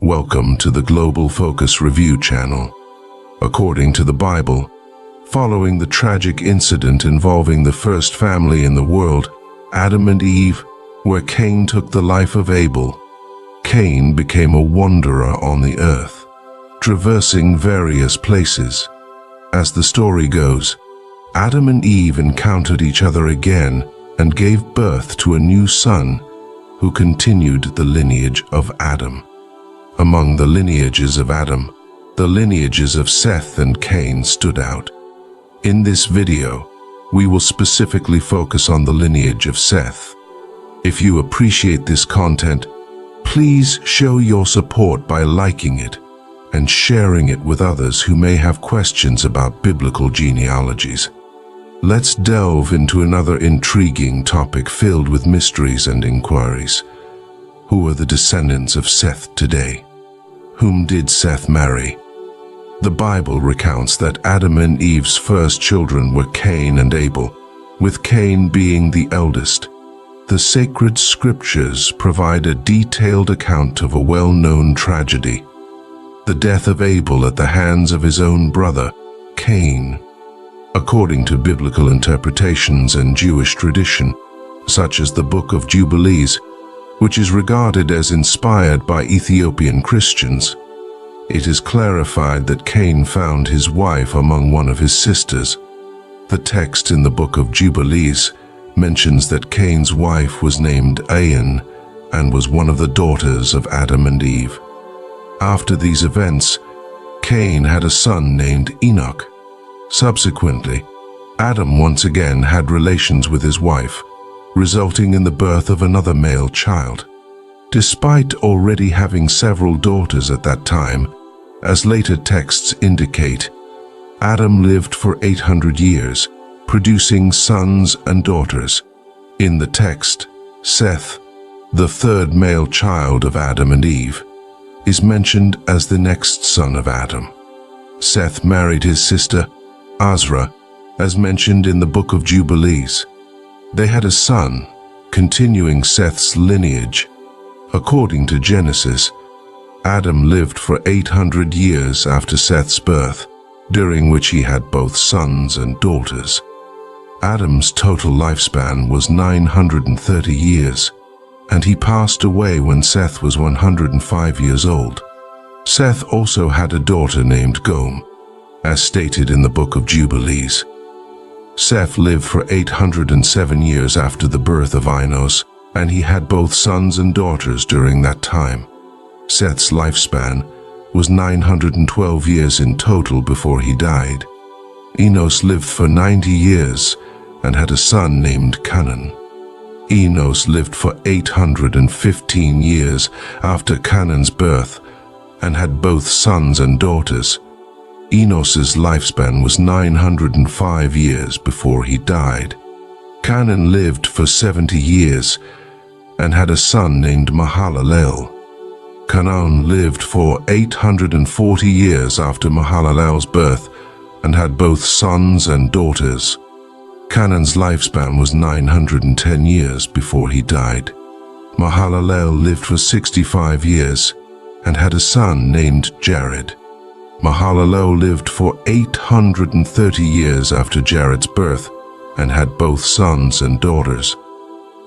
Welcome to the Global Focus Review channel. According to the Bible, following the tragic incident involving the first family in the world, Adam and Eve, where Cain took the life of Abel, Cain became a wanderer on the earth, traversing various places. As the story goes, Adam and Eve encountered each other again and gave birth to a new son who continued the lineage of Adam. Among the lineages of Adam, the lineages of Seth and Cain stood out. In this video, we will specifically focus on the lineage of Seth. If you appreciate this content, please show your support by liking it and sharing it with others who may have questions about biblical genealogies. Let's delve into another intriguing topic filled with mysteries and inquiries. Who are the descendants of Seth today? Whom did Seth marry? The Bible recounts that Adam and Eve's first children were Cain and Abel, with Cain being the eldest. The sacred scriptures provide a detailed account of a well-known tragedy, the death of Abel at the hands of his own brother, Cain. According to biblical interpretations and Jewish tradition, such as the Book of Jubilees, which is regarded as inspired by Ethiopian Christians, it is clarified that Cain found his wife among one of his sisters. The text in the Book of Jubilees mentions that Cain's wife was named Ain and was one of the daughters of Adam and Eve. After these events, Cain had a son named Enoch. Subsequently, Adam once again had relations with his wife, resulting in the birth of another male child. Despite already having several daughters at that time, as later texts indicate, Adam lived for 800 years, producing sons and daughters. In the text, Seth, the third male child of Adam and Eve, is mentioned as the next son of Adam. Seth married his sister, Azra, as mentioned in the Book of Jubilees. They had a son, continuing Seth's lineage. According to Genesis, Adam lived for 800 years after Seth's birth, during which he had both sons and daughters. Adam's total lifespan was 930 years, and he passed away when Seth was 105 years old. Seth also had a daughter named Gomer, as stated in the Book of Jubilees. Seth lived for 807 years after the birth of Enos, and he had both sons and daughters during that time. Seth's lifespan was 912 years in total before he died. Enos lived for 90 years and had a son named Canaan. Enos lived for 815 years after Canaan's birth and had both sons and daughters. Enos's lifespan was 905 years before he died. Canaan lived for 70 years and had a son named Mahalalel. Canaan lived for 840 years after Mahalalel's birth and had both sons and daughters. Canaan's lifespan was 910 years before he died. Mahalalel lived for 65 years and had a son named Jared. Mahalalel lived for 830 years after Jared's birth and had both sons and daughters.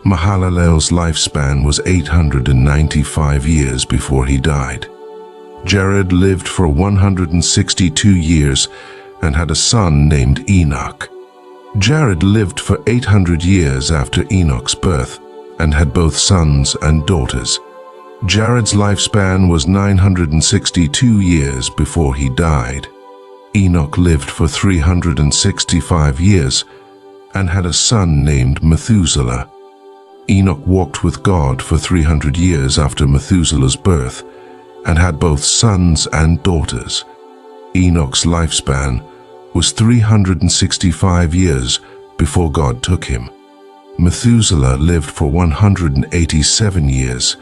Mahalalel's lifespan was 895 years before he died. Jared lived for 162 years and had a son named Enoch. Jared lived for 800 years after Enoch's birth and had both sons and daughters. Jared's lifespan was 962 years before he died. Enoch lived for 365 years and had a son named Methuselah. Enoch walked with God for 300 years after Methuselah's birth and had both sons and daughters. Enoch's lifespan was 365 years before God took him. Methuselah lived for 187 years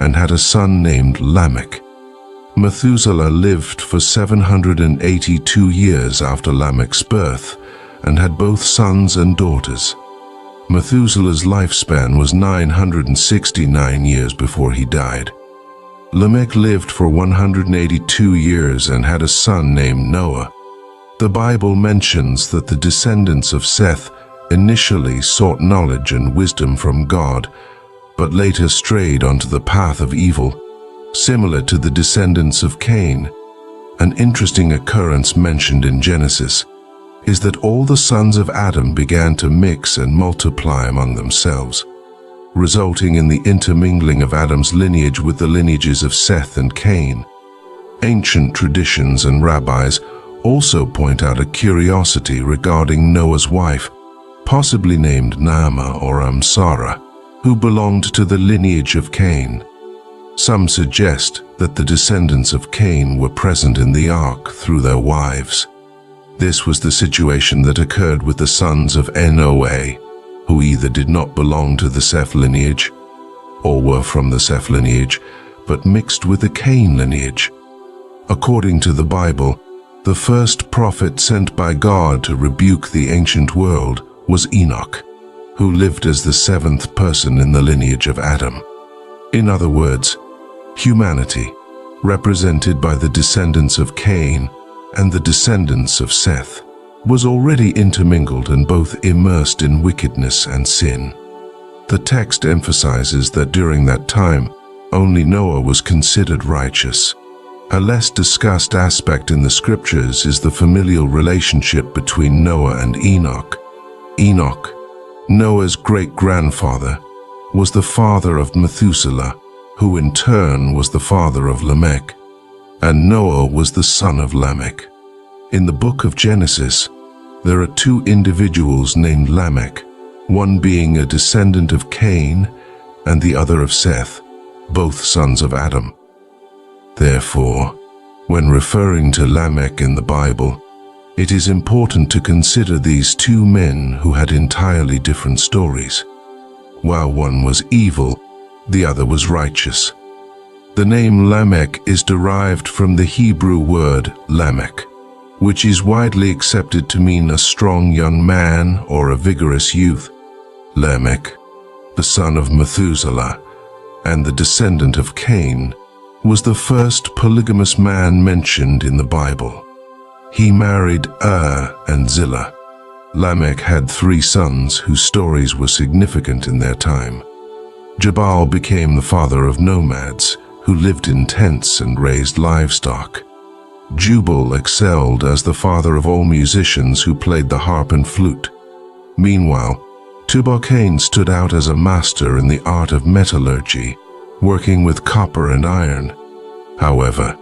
and had a son named Lamech. Methuselah lived for 782 years after Lamech's birth and had both sons and daughters. Methuselah's lifespan was 969 years before he died. Lamech lived for 182 years and had a son named Noah. The Bible mentions that the descendants of Seth initially sought knowledge and wisdom from God, but later strayed onto the path of evil, similar to the descendants of Cain. An interesting occurrence mentioned in Genesis is that all the sons of Adam began to mix and multiply among themselves, resulting in the intermingling of Adam's lineage with the lineages of Seth and Cain. Ancient traditions and rabbis also point out a curiosity regarding Noah's wife, possibly named Naamah or Sarah, who belonged to the lineage of Cain. Some suggest that the descendants of Cain were present in the ark through their wives. This was the situation that occurred with the sons of Noah, who either did not belong to the Seth lineage or were from the Seth lineage, but mixed with the Cain lineage. According to the Bible, the first prophet sent by God to rebuke the ancient world was Enoch, who lived as the seventh person in the lineage of Adam. In other words, humanity, represented by the descendants of Cain and the descendants of Seth, was already intermingled and both immersed in wickedness and sin. The text emphasizes that during that time, only Noah was considered righteous. A less discussed aspect in the scriptures is the familial relationship between Noah and Enoch. Enoch, Noah's great-grandfather, was the father of Methuselah, who in turn was the father of Lamech, and Noah was the son of Lamech. In the book of Genesis, there are two individuals named Lamech, one being a descendant of Cain and the other of Seth, both sons of Adam. Therefore, when referring to Lamech in the Bible, it is important to consider these two men who had entirely different stories. While one was evil, the other was righteous. The name Lamech is derived from the Hebrew word Lamech, which is widely accepted to mean a strong young man or a vigorous youth. Lamech, the son of Methuselah and the descendant of Cain, was the first polygamous man mentioned in the Bible. He married and Zillah. Lamech had 3 sons whose stories were significant in their time. Jabal became the father of nomads who lived in tents and raised livestock. Jubal excelled as the father of all musicians who played the harp and flute. Meanwhile, Tubal-Cain stood out as a master in the art of metallurgy, working with copper and iron. However,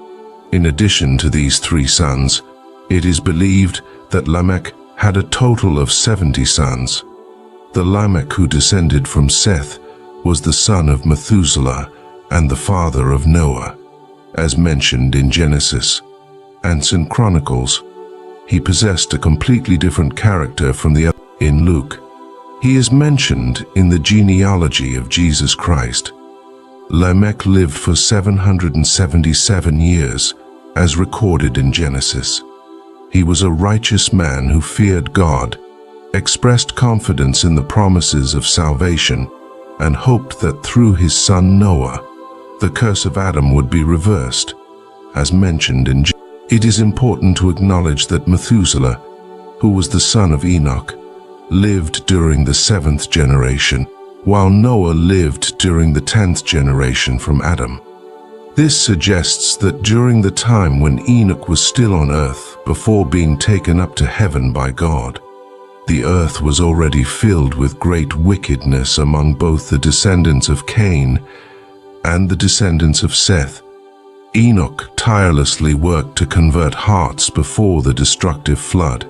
in addition to these 3 sons, it is believed that Lamech had a total of 70 sons. The Lamech who descended from Seth was the son of Methuselah and the father of Noah, as mentioned in Genesis and in Chronicles. He possessed a completely different character from the other. In Luke, he is mentioned in the genealogy of Jesus Christ. Lamech lived for 777 years, as recorded in Genesis. He was a righteous man who feared God, expressed confidence in the promises of salvation, and hoped that through his son Noah, the curse of Adam would be reversed, as mentioned in Genesis. It is important to acknowledge that Methuselah, who was the son of Enoch, lived during the 7th generation, while Noah lived during the 10th generation from Adam. This suggests that during the time when Enoch was still on earth before being taken up to heaven by God, the earth was already filled with great wickedness among both the descendants of Cain and the descendants of Seth. Enoch tirelessly worked to convert hearts before the destructive flood.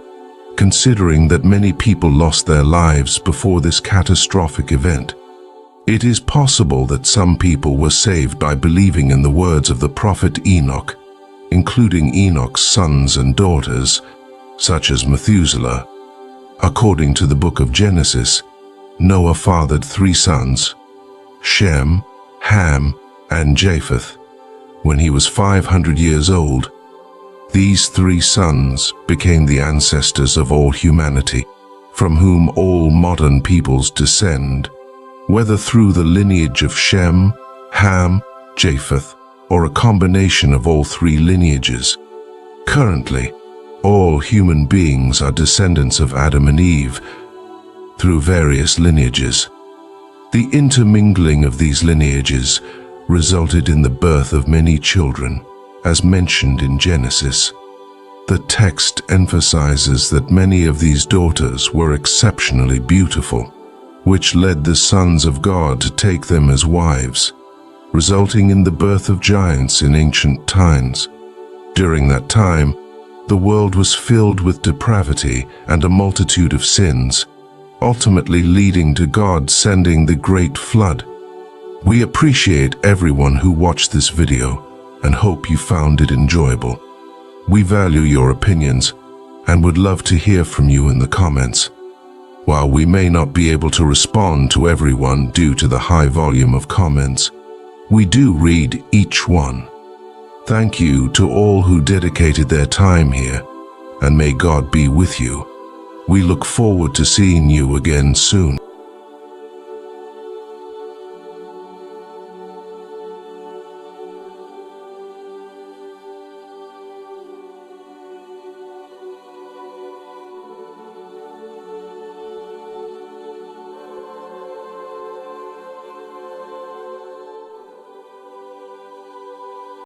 Considering that many people lost their lives before this catastrophic event, it is possible that some people were saved by believing in the words of the prophet Enoch, including Enoch's sons and daughters, such as Methuselah. According to the book of Genesis, Noah fathered 3 sons, Shem, Ham, and Japheth. When he was 500 years old, these 3 sons became the ancestors of all humanity, from whom all modern peoples descend, whether through the lineage of Shem, Ham, Japheth, or a combination of all three lineages. Currently, all human beings are descendants of Adam and Eve through various lineages. The intermingling of these lineages resulted in the birth of many children, as mentioned in Genesis. The text emphasizes that many of these daughters were exceptionally beautiful, which led the sons of God to take them as wives, resulting in the birth of giants in ancient times. During that time, the world was filled with depravity and a multitude of sins, ultimately leading to God sending the Great Flood. We appreciate everyone who watched this video and hope you found it enjoyable. We value your opinions and would love to hear from you in the comments. While we may not be able to respond to everyone due to the high volume of comments, we do read each one. Thank you to all who dedicated their time here, and may God be with you. We look forward to seeing you again soon.